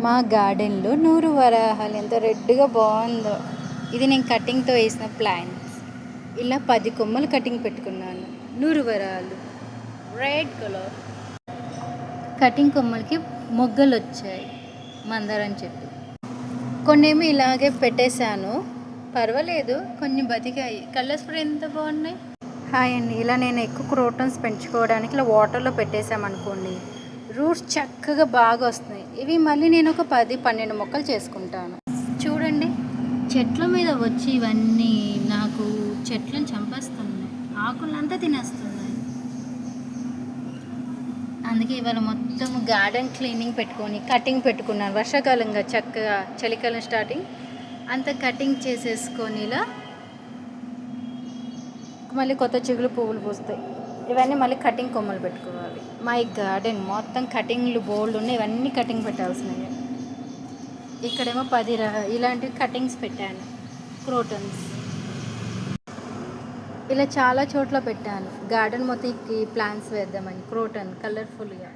మా గార్డెన్లో నూరు వరాహాలు ఎంత రెడ్గా బాగుందో. ఇది నేను కటింగ్తో వేసిన ప్లాంట్స్. ఇలా 10 కొమ్మలు కటింగ్ పెట్టుకున్నాను. నూరు వరాలు రెడ్ కలర్. కటింగ్ కొమ్మలకి మొగ్గలు వచ్చాయి. మందారం చెట్టు కొన్నేమో ఇలాగే పెట్టేశాను, పర్వాలేదు, కొన్ని బతికాయి. కలర్స్ కూడా ఎంత బాగున్నాయి. హాయ్ అండి. ఇలా నేను ఎక్కువ క్రోటన్స్ పెంచుకోవడానికి ఇలా వాటర్లో పెట్టేసామనుకోండి, రూట్స్ చక్కగా బాగా వస్తున్నాయి. ఇవి మళ్ళీ నేను ఒక 10-12 మొక్కలు చేసుకుంటాను. చూడండి, చెట్ల మీద వచ్చి ఇవన్నీ నాకు చెట్లను చంపేస్తున్నాయి, ఆకులంతా తినేస్తున్నాయి. అందుకే ఇవాళ మొత్తం గార్డెన్ క్లీనింగ్ పెట్టుకొని కటింగ్ పెట్టుకున్నాను. వర్షాకాలంగా చక్కగా చలికాలం స్టార్టింగ్ అంతా కటింగ్ చేసేసుకొని ఇలా మళ్ళీ కొత్త చిగులు పువ్వులు పూస్తాయి. ఇవన్నీ మళ్ళీ కటింగ్ కొమ్మలు పెట్టుకోవాలి. మా ఈ గార్డెన్ మొత్తం కటింగ్లు బోల్డ్ ఉన్నాయి. ఇవన్నీ కటింగ్ పెట్టాల్సినవి. ఇక్కడేమో 10 ఇలాంటివి కటింగ్స్ పెట్టాను. క్రోటన్స్ ఇలా చాలా చోట్ల పెట్టాను. గార్డెన్ మొత్తం ఈ ప్లాంట్స్ వేద్దామని క్రోటన్ కలర్ఫుల్గా.